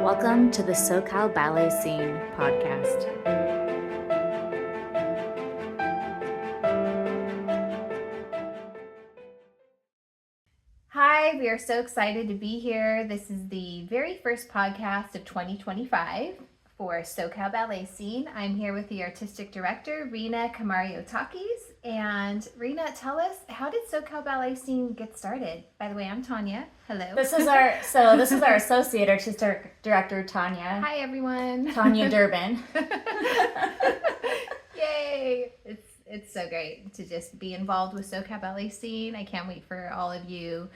Welcome to the SoCal Ballet Scene podcast. Hi, we are so excited to be here. This is the very first podcast of 2025 for SoCal Ballet Scene. I'm here with the artistic director, Rena Kamariotakis. And Rena, tell us, how did SoCal Ballet Scene get started? By the way, I'm Tanya. Hello. This is our associate artistic director, Tanya. Hi, everyone. Tanya Durbin. Yay! It's so great to just be involved with SoCal Ballet Scene. I can't wait for all of you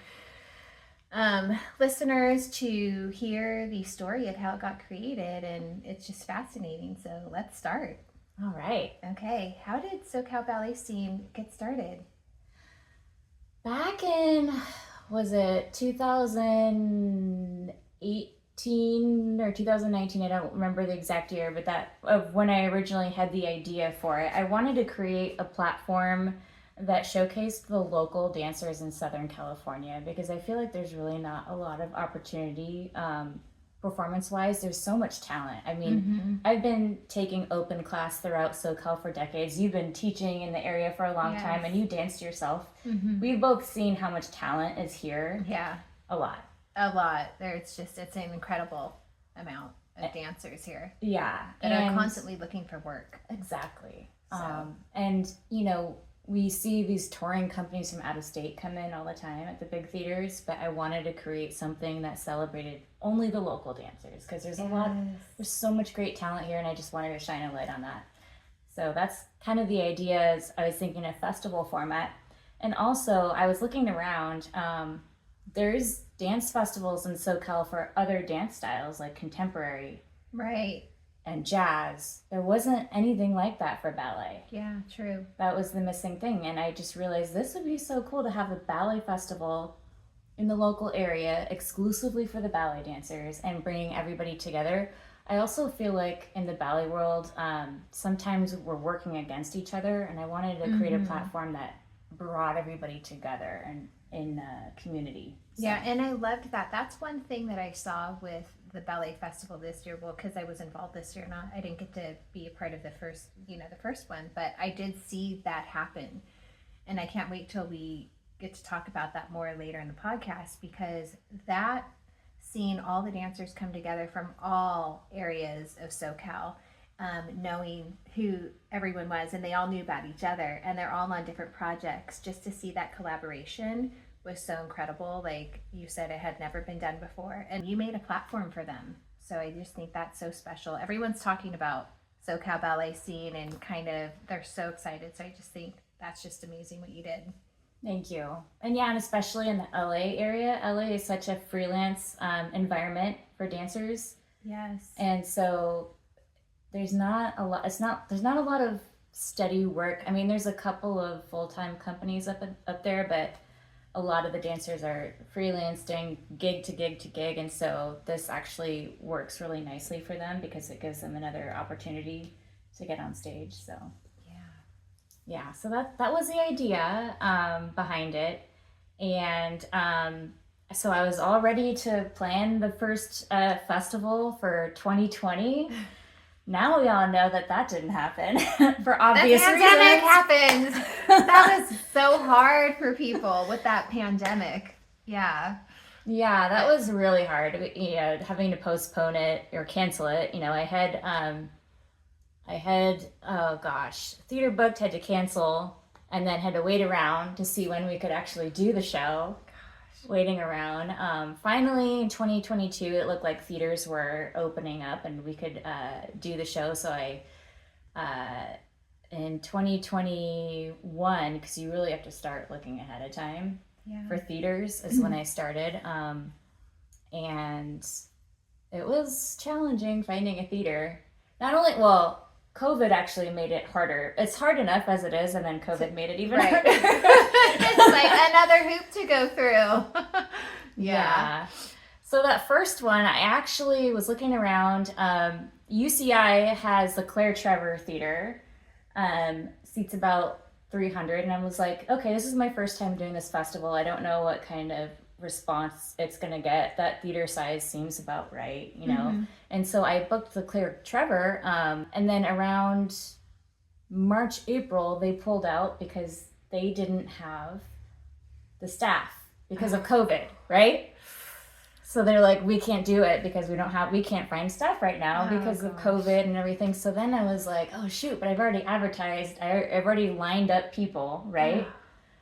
listeners to hear the story of how it got created, and it's just fascinating. So let's start. All right. Okay, how did SoCal Ballet Scene get started? Back in, was it 2018 or 2019? I don't remember the exact year, but of when I originally had the idea for it. I wanted to create a platform that showcased the local dancers in Southern California, because I feel like there's really not a lot of opportunity performance-wise. There's so much talent. I mean, I've been taking open class throughout SoCal for decades. You've been teaching in the area for a long time, and you danced yourself. We've both seen how much talent is here. Yeah. A lot. It's an incredible amount of dancers here. Yeah. That are constantly looking for work. Exactly. So. And, we see these touring companies from out of state come in all the time at the big theaters, but I wanted to create something that celebrated only the local dancers, because there's there's so much great talent here, and I just wanted to shine a light on that. So that's kind of the idea. Is I was thinking a festival format, and also I was looking around. There's dance festivals in SoCal for other dance styles like contemporary, right, and jazz. There wasn't anything like that for ballet. Yeah, true. That was the missing thing, and I just realized this would be so cool to have a ballet festival in the local area exclusively for the ballet dancers and bringing everybody together. I also feel like in the ballet world, sometimes we're working against each other, and I wanted to create a platform that brought everybody together and in community. So. Yeah, and I loved that. That's one thing that I saw with the ballet festival this year. Well, because I was involved this year, I didn't get to be a part of the first one, but I did see that happen, and I can't wait till we get to talk about that more later in the podcast, because that seeing all the dancers come together from all areas of SoCal, knowing who everyone was, and they all knew about each other, and they're all on different projects, just to see that collaboration was so incredible. Like you said, it had never been done before, and you made a platform for them. So I just think that's so special. Everyone's talking about SoCal Ballet Scene, and they're so excited. So I just think that's just amazing what you did. Thank you. And especially in the LA area. LA is such a freelance environment for dancers. Yes. And so there's not a lot of steady work. I mean, there's a couple of full-time companies up there, but a lot of the dancers are freelance, doing gig to gig to gig, and so this actually works really nicely for them because it gives them another opportunity to get on stage. So so that was the idea behind it, and so I was all ready to plan the first festival for 2020. Now we all know that didn't happen for obvious reasons. The pandemic happened. That was so hard for people with that pandemic. Yeah. Yeah, that was really hard. Having to postpone it or cancel it. I had theater booked, had to cancel, and then had to wait around to see when we could actually do the show. Waiting around. Finally, in 2022, it looked like theaters were opening up and we could do the show. So in 2021, because you really have to start looking ahead of time for theaters, is when I started. And it was challenging finding a theater. COVID actually made it harder. It's hard enough as it is, and then COVID made it even harder. It's like another hoop to go through. Yeah. So that first one, I actually was looking around. UCI has the Claire Trevor Theater. Seats about 300, and I was like, okay, this is my first time doing this festival. I don't know what kind of response it's gonna get. That theater size seems about right, you know. Mm-hmm. And so I booked the Claire Trevor, and then around March, April, they pulled out because they didn't have the staff because of COVID, right? So they're like, we can't do it because we can't find staff right now because of COVID and everything. So then I was like, oh shoot, but I've already advertised. I've already lined up people, right?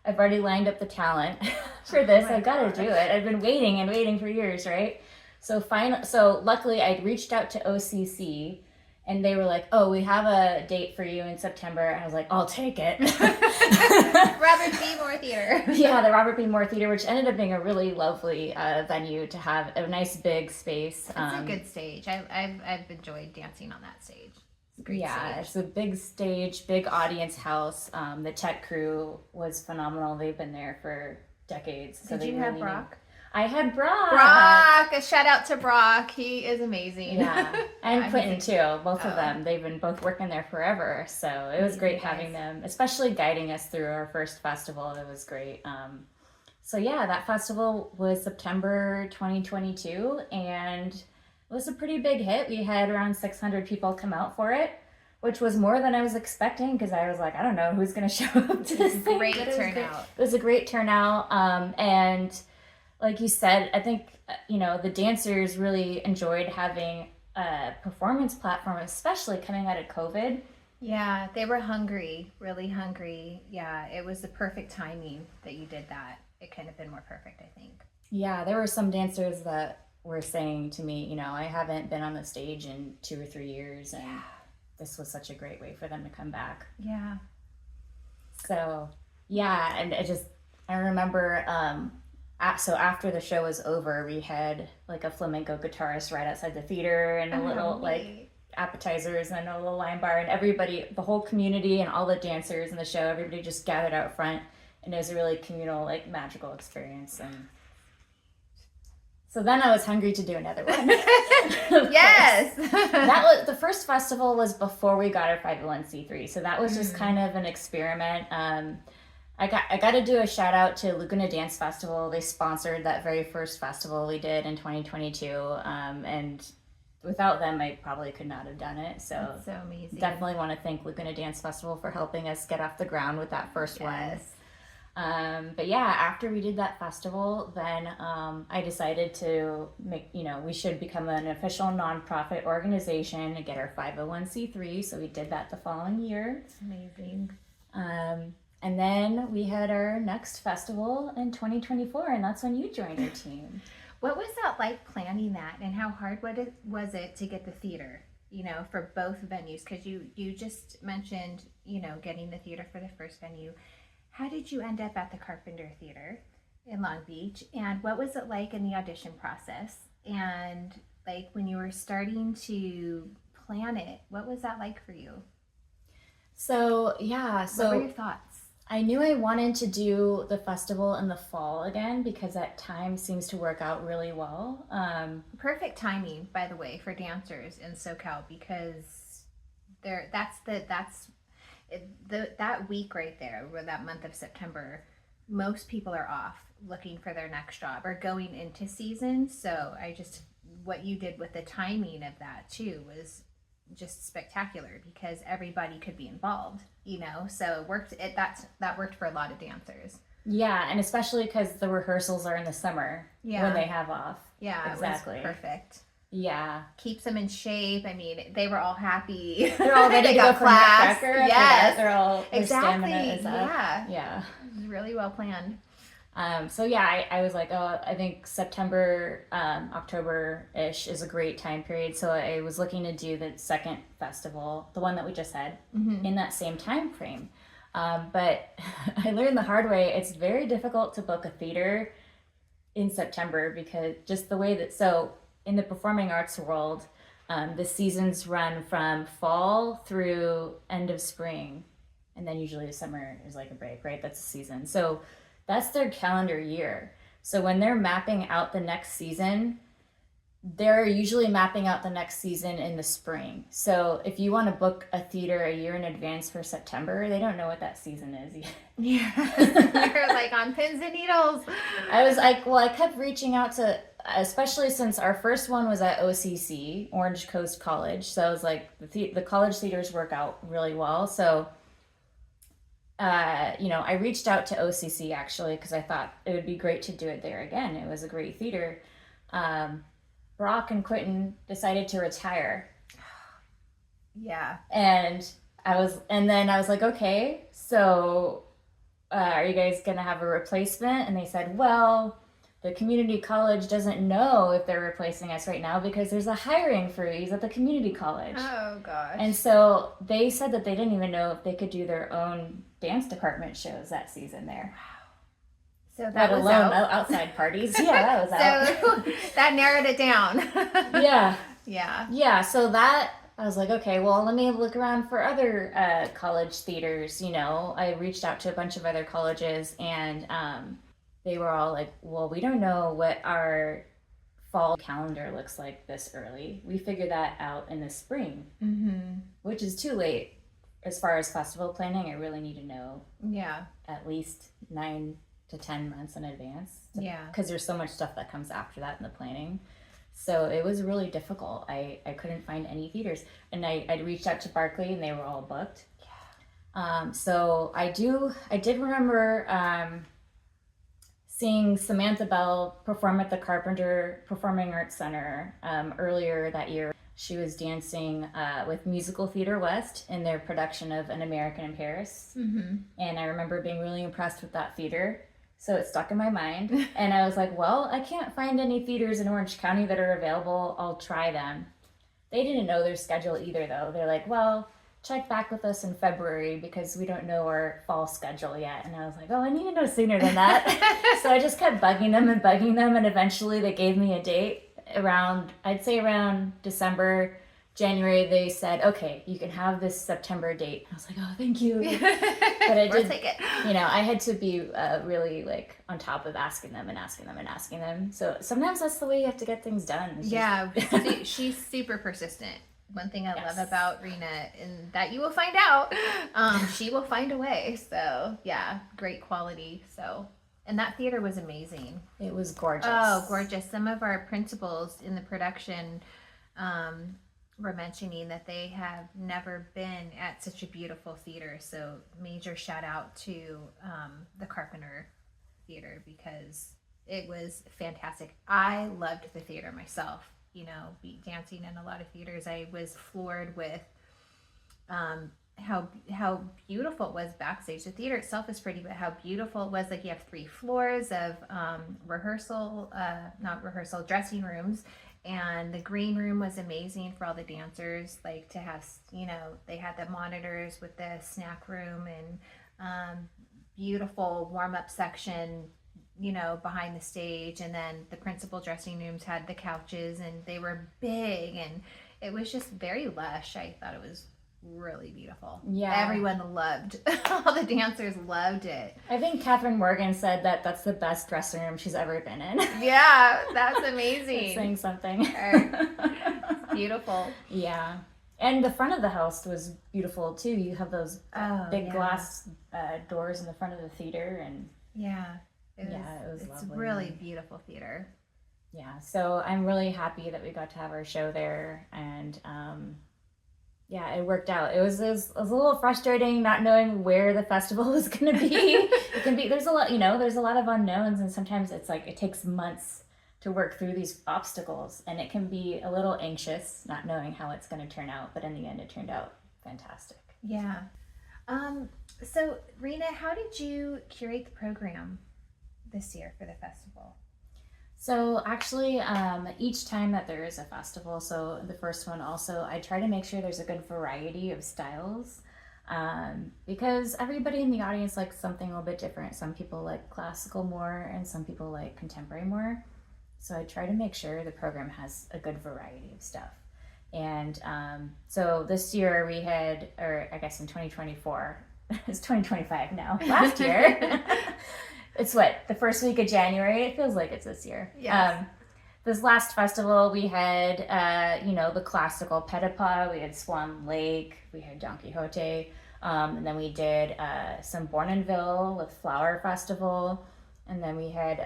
I've already lined up the talent for this. I've got to do it. I've been waiting and waiting for years, right? So luckily I reached out to OCC and they were like, oh, we have a date for you in September. And I was like, I'll take it. Robert B. Moore Theater. Yeah, the Robert B. Moore Theater, which ended up being a really lovely venue to have a nice big space. It's a good stage. I've enjoyed dancing on that stage. It's a great stage. It's a big stage, big audience house. The tech crew was phenomenal. They've been there for decades. So Did you have Brock? I had Brock. Brock! A shout out to Brock. He is amazing. Yeah. And Quentin too. Both of them. They've been both working there forever. So it was great having them, especially guiding us through our first festival. It was great. So yeah, that festival was September 2022 and it was a pretty big hit. We had around 600 people come out for it, which was more than I was expecting because I was like, I don't know who's going to show up to this thing. Great turnout. It was a great turnout. And like you said, I think, the dancers really enjoyed having a performance platform, especially coming out of COVID. Yeah, they were hungry, really hungry. Yeah, it was the perfect timing that you did that. It couldn't have been more perfect, I think. Yeah, there were some dancers that were saying to me, I haven't been on the stage in 2 or 3 years, and this was such a great way for them to come back. Yeah. So, yeah, and I remember, so after the show was over, we had like a flamenco guitarist right outside the theater and a little like appetizers and a little wine bar, and everybody, the whole community and all the dancers in the show, everybody just gathered out front, and it was a really communal, like magical experience. And so then I was hungry to do another one. Yes. That was the first festival was before we got our 501c3, so that was just kind of an experiment. I got to do a shout out to Laguna Dance Festival. They sponsored that very first festival we did in 2022, and without them, I probably could not have done it. So that's so amazing. Definitely want to thank Laguna Dance Festival for helping us get off the ground with that first one. But yeah, after we did that festival, then I decided to make, we should become an official nonprofit organization and get our 501c3. So we did that the following year. It's amazing. And then we had our next festival in 2024, and that's when you joined our team. What was that like planning that, and how hard was it to get the theater, for both venues? Because you just mentioned, getting the theater for the first venue. How did you end up at the Carpenter Theater in Long Beach? And what was it like in the audition process? And like when you were starting to plan it, what was that like for you? So, yeah. What were your thoughts? I knew I wanted to do the festival in the fall again because that time seems to work out really well. Perfect timing, by the way, for dancers in SoCal, because that week right there, or that month of September, most people are off looking for their next job or going into season. So what you did with the timing of that too was just spectacular because everybody could be involved, so it worked. That worked for a lot of dancers. Yeah, and especially because the rehearsals are in the summer when they have off. Yeah, exactly. It was perfect. Yeah, keeps them in shape. I mean, they were all happy. They're all ready to go for class. Yes, they're all exactly. Their stamina is up. Yeah, it was really well planned. So yeah, I was like, I think September, October-ish is a great time period. So I was looking to do the second festival, the one that we just had, in that same time frame. But I learned the hard way, it's very difficult to book a theater in September because just the way so in the performing arts world, the seasons run from fall through end of spring. And then usually the summer is like a break, right? That's the season. So that's their calendar year. So when they're mapping out the next season, they're usually mapping out the next season in the spring. So if you want to book a theater a year in advance for September, they don't know what that season is yet. Yeah. You're like on pins and needles. I was like, well, I kept reaching out to, especially since our first one was at OCC, Orange Coast College. So I was like, the college theaters work out really well. So, I reached out to OCC actually because I thought it would be great to do it there again. It was a great theater. Brock and Quentin decided to retire. Yeah. And then I was like, okay, so are you guys going to have a replacement? And they said, well, the community college doesn't know if they're replacing us right now because there's a hiring freeze at the community college. Oh, gosh. And so they said that they didn't even know if they could do their own dance department shows that season there. So that was outside parties. Yeah, that was out. So that narrowed it down. Yeah. Yeah. Yeah, so that, I was like, okay, well, let me look around for other college theaters, I reached out to a bunch of other colleges, and they were all like, well, we don't know what our fall calendar looks like this early. We figure that out in the spring, which is too late. As far as festival planning, I really need to know at least 9 to 10 months in advance. Yeah. Because there's so much stuff that comes after that in the planning. So it was really difficult. I couldn't find any theaters. And I reached out to Barclay and they were all booked. Yeah. So I did remember seeing Samantha Bell perform at the Carpenter Performing Arts Center earlier that year. She was dancing with Musical Theater West in their production of An American in Paris. And I remember being really impressed with that theater. So it stuck in my mind. And I was like, well, I can't find any theaters in Orange County that are available. I'll try them. They didn't know their schedule either, though. They're like, well, check back with us in February because we don't know our fall schedule yet. And I was like, oh, I need to know sooner than that. So I just kept bugging them. And eventually they gave me a date around December, January. They said, okay, you can have this September date. I was like, oh, thank you. But I did take it. I had to be really like on top of asking them. So sometimes that's the way you have to get things done. She's super persistent. One thing I love about Rena, and that you will find out, she will find a way. So yeah, great quality. So, and that theater was amazing. It was gorgeous. Oh, gorgeous. Some of our principals in the production were mentioning that they have never been at such a beautiful theater. So major shout out to the Carpenter Theater because it was fantastic. I loved the theater myself. Dancing in a lot of theaters, I was floored with how beautiful it was backstage. The theater itself is pretty, but how beautiful it was. Like you have 3 floors of dressing rooms. And the green room was amazing for all the dancers, like to have, they had the monitors with the snack room and beautiful warm-up section, behind the stage. And then the principal dressing rooms had the couches and they were big and it was just very lush. I thought it was really beautiful. Yeah. Everyone loved, all the dancers loved it. I think Catherine Morgan said that that's the best dressing room she's ever been in. Yeah, that's amazing. That's saying something. It's beautiful. Yeah. And the front of the house was beautiful too. You have those big glass doors in the front of the theater and it was it's lovely. Really beautiful theater. Yeah, so I'm really happy that we got to have our show there, and it worked out. It was a little frustrating not knowing where the festival was going to be. It can be, there's a lot of unknowns, and sometimes it's like it takes months to work through these obstacles, and it can be a little anxious not knowing how it's going to turn out, but in the end it turned out fantastic. Yeah. So Rena, how did you curate the program this year for the festival? So actually, each time that there is a festival, so the first one also, I try to make sure there's a good variety of styles because everybody in the audience likes something a little bit different. Some people like classical more and some people like contemporary more. So I try to make sure the program has a good variety of stuff. And so this year we had, or I guess in 2024, it's 2025 now, last year. It's the first week of January? It feels like it's this year. Yes. this last festival we had, the classical Petipa, we had Swan Lake, we had Don Quixote, and then we did some Bournonville with Flower Festival, and then we had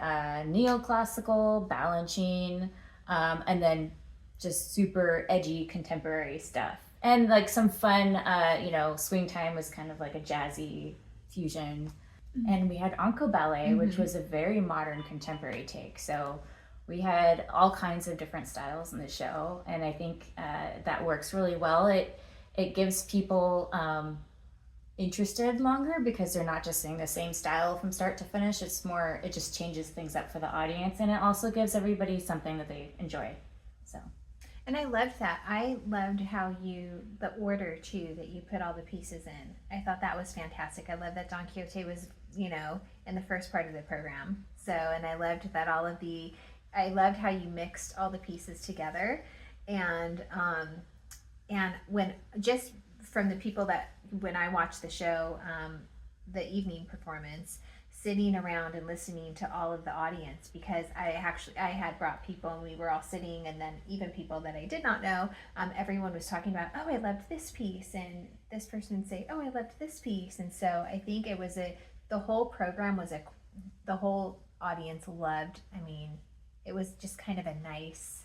neoclassical, Balanchine, and then just super edgy contemporary stuff. And like some fun, swing time was kind of like a jazzy fusion. And we had Onco Ballet, which was a very modern contemporary take. So we had all kinds of different styles in the show, and I think that works really well. It gives people interested longer because they're not just seeing the same style from start to finish. It just changes things up for the audience, and it also gives everybody something that they enjoy. So. And I loved that. I loved how the order too, that you put all the pieces in. I thought that was fantastic. I love that Don Quixote was, in the first part of the program. So, and I loved that I loved how you mixed all the pieces together. And when, just from the people that, when I watched the show, the evening performance, sitting around and listening to all of the audience, because I had brought people and we were all sitting, and then even people that I did not know, everyone was talking about, oh, I loved this piece, and this person would say, oh, I loved this piece. And so I think it was the whole program was the whole audience loved. I mean, it was just kind of a nice,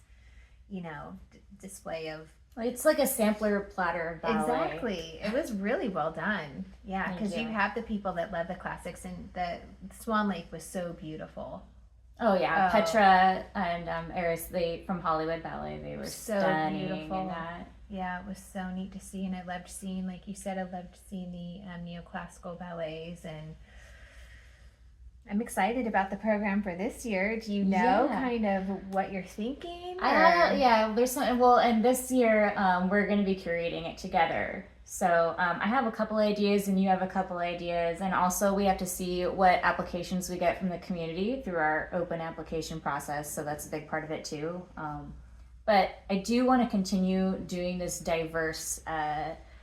display of. It's like a sampler platter of ballet. Exactly. It was really well done. Yeah, because you have the people that love the classics, and the Swan Lake was so beautiful. Oh yeah, Petra and Eris, from Hollywood Ballet, they were so stunning beautiful. in that. Yeah, it was so neat to see, and I loved seeing, like you said, I loved seeing the neoclassical ballets, and I'm excited about the program for this year. Do you know kind of what you're thinking? There's something. Well, and this year we're going to be curating it together. So I have a couple ideas, and you have a couple ideas, and also we have to see what applications we get from the community through our open application process. So that's a big part of it too. But I do want to continue doing this diverse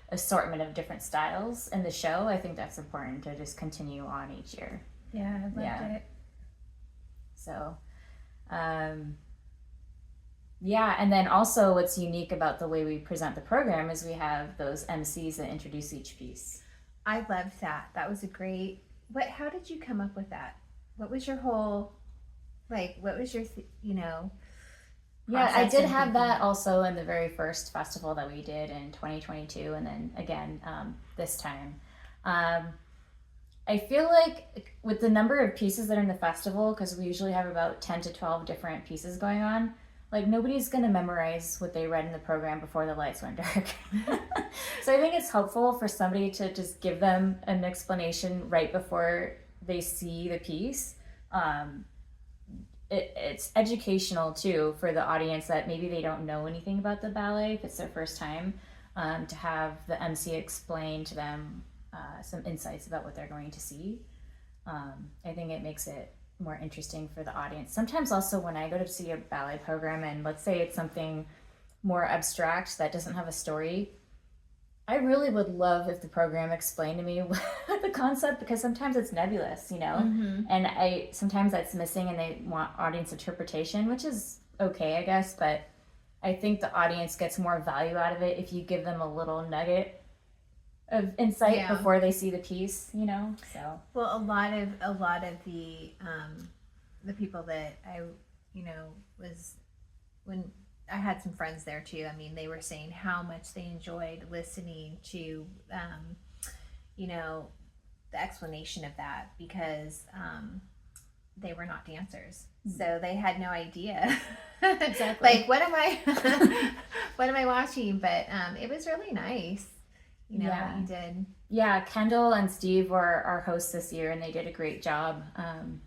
assortment of different styles in the show. I think that's important to just continue on each year. Yeah, I loved it. So, and then also what's unique about the way we present the program is we have those MCs that introduce each piece. I loved that. That was a great. How did you come up with that? What was your whole, what was your, Yeah, I did have that also in the very first festival that we did in 2022, and then again this time. I feel like with the number of pieces that are in the festival, because we usually have about 10 to 12 different pieces going on, nobody's going to memorize what they read in the program before the lights went dark. So I think it's helpful for somebody to just give them an explanation right before they see the piece. It's educational too for the audience that maybe they don't know anything about the ballet if it's their first time, to have the MC explain to them some insights about what they're going to see. I think it makes it more interesting for the audience. Sometimes also when I go to see a ballet program, and let's say it's something more abstract that doesn't have a story, I really would love if the program explained to me the concept, because sometimes it's nebulous, and sometimes that's missing, and they want audience interpretation, which is okay, I guess, but I think the audience gets more value out of it if you give them a little nugget of insight before they see the piece, so. Well, a lot of the people that I, was, when I had some friends there too, I mean, they were saying how much they enjoyed listening to, the explanation of that, because they were not dancers. So they had no idea. Exactly. What am I watching? But it was really nice. What you did. Yeah, Kendall and Steve were our hosts this year, and they did a great job.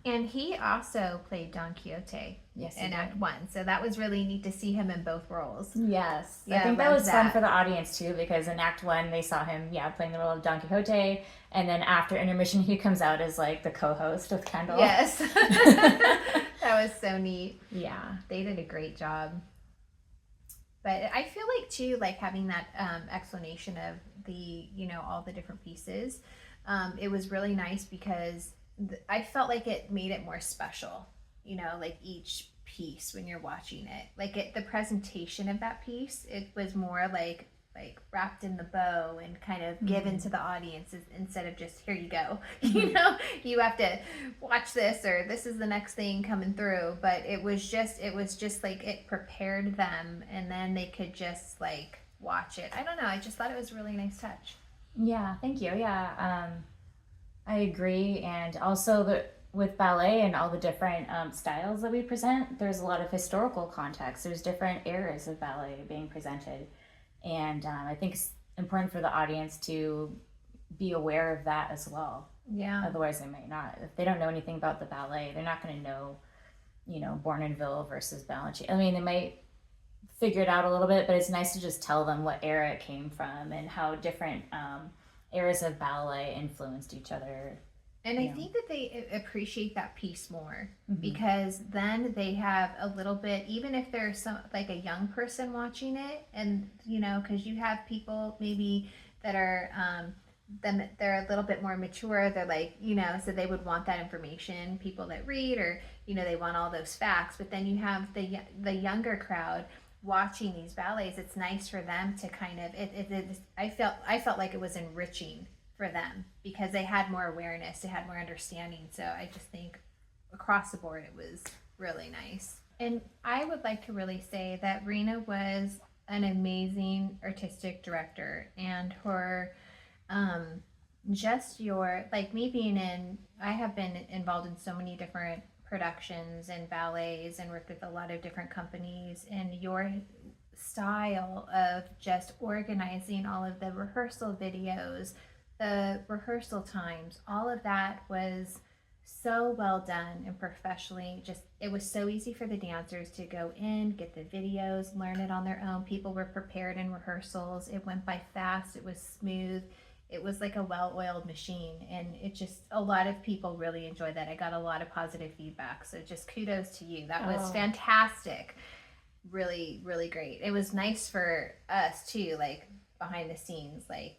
And he also played Don Quixote in Act 1, so that was really neat to see him in both roles. Yes, I think that was fun for the audience too, because in Act 1 they saw him, playing the role of Don Quixote, and then after intermission he comes out as the co-host with Kendall. Yes, that was so neat. Yeah, they did a great job. But I feel like too, having that explanation of the, all the different pieces, it was really nice because I felt like it made it more special. Each piece when you're watching it. Like the presentation of that piece, it was more like wrapped in the bow and kind of given to the audience instead of just here you go. You know, you have to watch this or this is the next thing coming through. But it was just like it prepared them and then they could just like watch it. I don't know. I just thought it was a really nice touch. Yeah, thank you. Yeah, I agree. And also with ballet and all the different styles that we present, there's a lot of historical context. There's different eras of ballet being presented. And I think it's important for the audience to be aware of that as well. Yeah. Otherwise, they might not. If they don't know anything about the ballet, they're not going to know, Bournonville versus Balanchine. I mean, they might figure it out a little bit, but it's nice to just tell them what era it came from and how different eras of ballet influenced each other. And I think that they appreciate that piece more because then they have a little bit, even if there's some like a young person watching it, and because you have people maybe that are then they're a little bit more mature. They're like so they would want that information. People that read or they want all those facts. But then you have the younger crowd watching these ballets. It's nice for them to kind of I felt like it was enriching for them because they had more awareness, they had more understanding. So I just think across the board it was really nice. And I would like to really say that Rena was an amazing artistic director, and her just your like me being I have been involved in so many different productions and ballets and worked with a lot of different companies, and your style of just organizing all of the rehearsal videos, the rehearsal times, all of that was so well done and professionally. Just it was so easy for the dancers to go in, get the videos, learn it on their own. People were prepared in rehearsals. It went by fast. It was smooth. It was like a well-oiled machine, and it just a lot of people really enjoyed that. I got a lot of positive feedback, so just kudos to you. That was fantastic. Really, really great. It was nice for us too, like behind the scenes, like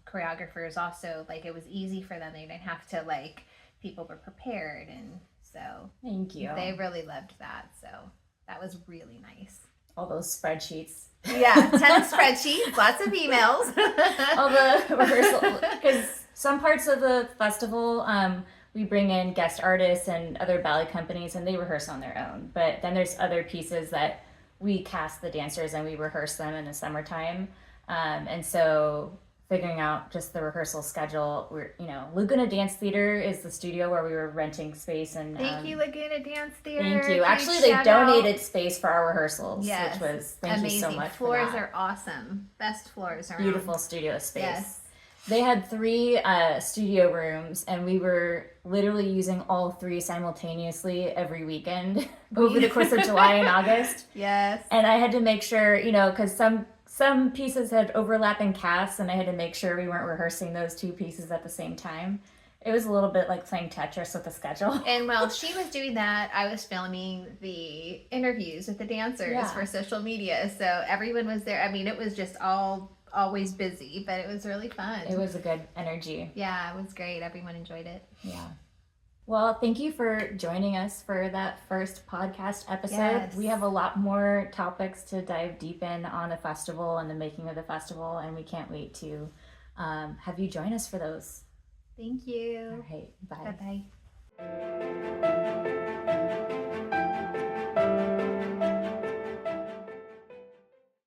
choreographers also, like it was easy for them. They didn't have to people were prepared, and so thank you. They really loved that, so that was really nice. All those spreadsheets. Yeah, 10 spreadsheets, lots of emails. All the rehearsal, because some parts of the festival we bring in guest artists and other ballet companies and they rehearse on their own, but then there's other pieces that we cast the dancers and we rehearse them in the summertime. And so figuring out just the rehearsal schedule, Laguna Dance Theater is the studio where we were renting space. And thank you, Laguna Dance Theater. Thank you. Actually, they donated space for our rehearsals, which was thank amazing. You so much. Floors are awesome. Best floors around. Beautiful studio space. Yes. They had 3 studio rooms, and we were literally using all 3 simultaneously every weekend over the course of July and August. Yes. And I had to make sure, because some pieces had overlapping casts, and I had to make sure we weren't rehearsing those 2 pieces at the same time. It was a little bit like playing Tetris with the schedule. And while she was doing that, I was filming the interviews with the dancers for social media. So everyone was there. I mean, it was just always busy, but it was really fun. It was a good energy. Yeah, it was great. Everyone enjoyed it. Yeah. Well, thank you for joining us for that first podcast episode. Yes. We have a lot more topics to dive deep in on the festival and the making of the festival, and we can't wait to have you join us for those. Thank you. All right. Bye. Bye-bye.